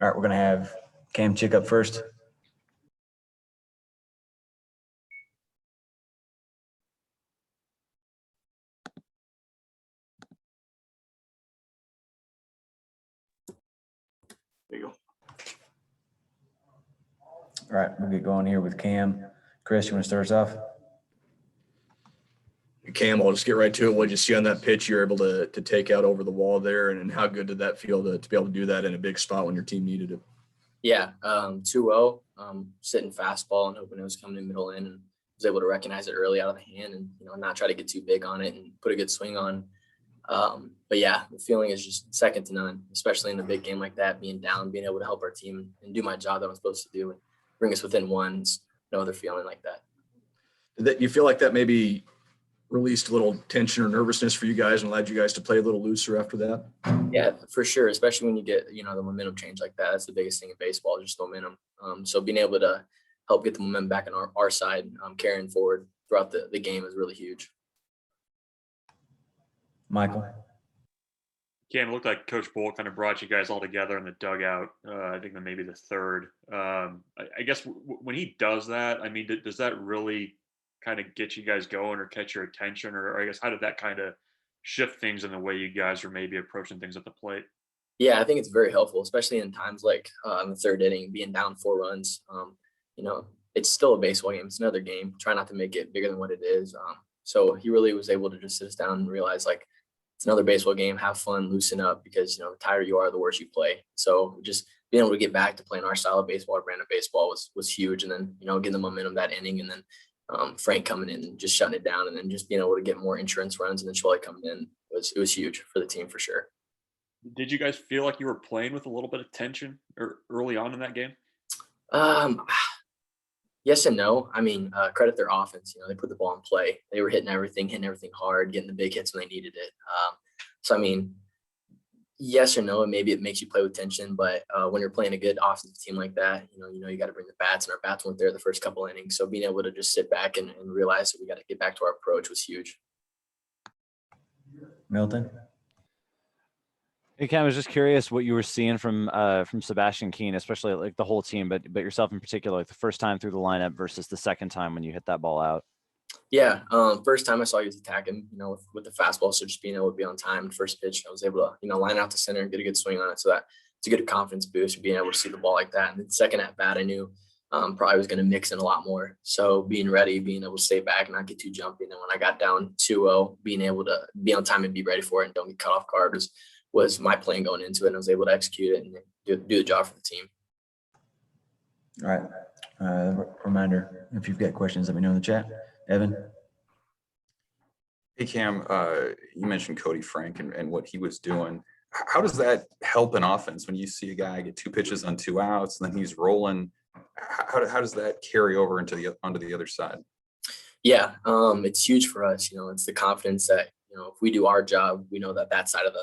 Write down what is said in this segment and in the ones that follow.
All right, we're going to have Cam Chick up first. There you go. All right, we'll get going here with Cam. Chris, you want to start us off? Cam, I'll just get right to it. What did you see on that pitch you're able to take out over the wall there, and how good did that feel to be able to do that in a big spot when your team needed it? Yeah, 2-0, sitting fastball and hoping it was coming in middle in, and was able to recognize it early out of the hand and, not try to get too big on it and put a good swing on. But yeah, the feeling is just second to none, especially in a big game like that, being down, being able to help our team and do my job that I'm supposed to do and bring us within one. No other feeling like that. Did you feel like that maybe released a little tension or nervousness for you guys and allowed you guys to play a little looser after that? Yeah, for sure. Especially when you get, the momentum change like that. That's the biggest thing in baseball, just momentum. So being able to help get the momentum back on our side, carrying forward throughout the game is really huge. Michael. Cam, it looked like Coach Bull kind of brought you guys all together in the dugout. I think that maybe the third. I guess when he does that, I mean, does that really kind of get you guys going or catch your attention? Or I guess how did that kind of shift things in the way you guys are maybe approaching things at the plate? Yeah, I think it's very helpful, especially in times like in the third inning, being down 4 runs. It's still a baseball game. It's another game. Try not to make it bigger than what it is. So he really was able to just sit us down and realize, like, it's another baseball game. Have fun, loosen up, because the tighter you are, the worse you play. So just being able to get back to playing our style of baseball, our brand of baseball, was huge. And then getting the momentum that inning, and then Frank coming in and just shutting it down, and then just being able to get more insurance runs, and then Charlie coming in, it was huge for the team for sure. Did you guys feel like you were playing with a little bit of tension early on in that game? Yes and no. I mean, credit their offense. They put the ball in play. They were hitting everything hard, getting the big hits when they needed it. So, I mean, yes or no, and maybe it makes you play with tension. But when you're playing a good offensive team like that, you got to bring the bats, and our bats weren't there the first couple innings. So being able to just sit back and realize that we got to get back to our approach was huge. Milton. Hey, Cam, I was just curious what you were seeing from Sebastian Keane, especially like the whole team, but yourself in particular, like the first time through the lineup versus the second time when you hit that ball out. Yeah, first time I saw he was attacking, with the fastball. So just being able to be on time, first pitch, I was able to, line out to center and get a good swing on it. So that it's a good confidence boost, being able to see the ball like that. And then second at bat, I knew probably was going to mix in a lot more. So being ready, being able to stay back and not get too jumpy. And then when I got down 2-0, being able to be on time and be ready for it and don't get caught off guard was my plan going into it, and I was able to execute it and do the job for the team. All right. Reminder, if you've got questions, let me know in the chat. Evan. Hey, Cam, you mentioned Cody Frank and what he was doing. How does that help an offense when you see a guy get 2 pitches on 2 outs and then he's rolling? How does that carry over onto the other side? Yeah, it's huge for us. It's the confidence that, if we do our job, we know that side of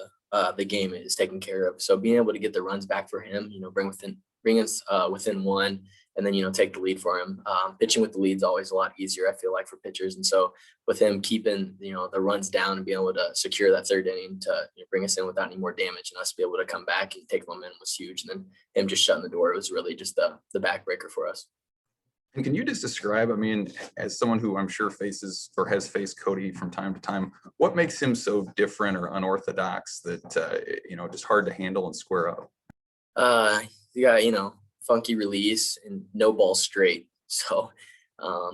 the game is taken care of. So being able to get the runs back for him, bring us within one, and then, take the lead for him. Pitching with the lead is always a lot easier, I feel like, for pitchers. And so with him keeping, the runs down and being able to secure that third inning to bring us in without any more damage, and us be able to come back and take momentum was huge. And then him just shutting the door was really just the backbreaker for us. And can you just describe, I mean, as someone who I'm sure faces or has faced Cody from time to time, what makes him so different or unorthodox that, just hard to handle and square up? You got, funky release and no ball straight. So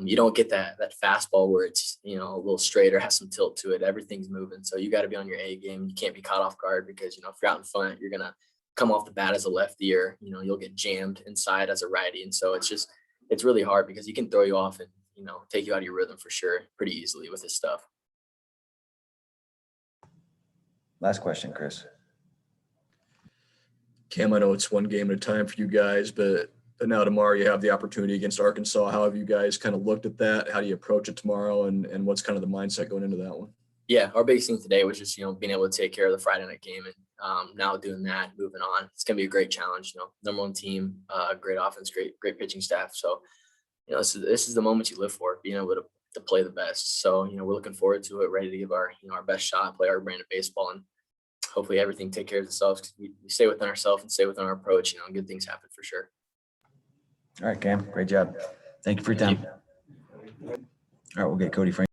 you don't get that fastball where it's, a little straight or has some tilt to it. Everything's moving. So you got to be on your A game. You can't be caught off guard because, if you're out in front, you're going to come off the bat as a lefty, or, you'll get jammed inside as a righty. And so it's really hard because he can throw you off and, take you out of your rhythm for sure pretty easily with his stuff. Last question, Chris. Cam, I know it's one game at a time for you guys, but now tomorrow you have the opportunity against Arkansas. How have you guys kind of looked at that? How do you approach it tomorrow, and what's kind of the mindset going into that one? Yeah, our biggest thing today was just, being able to take care of the Friday night game, and now doing that, moving on. It's going to be a great challenge, number one team, great offense, great pitching staff. So, this is the moment you live for, being able to play the best. So, we're looking forward to it, ready to give our best shot, play our brand of baseball, and hopefully everything take care of itself. 'Cause we stay within ourselves and stay within our approach, good things happen for sure. All right, Cam, great job. Thank you for your Thank time. All right, we'll get Cody Frank.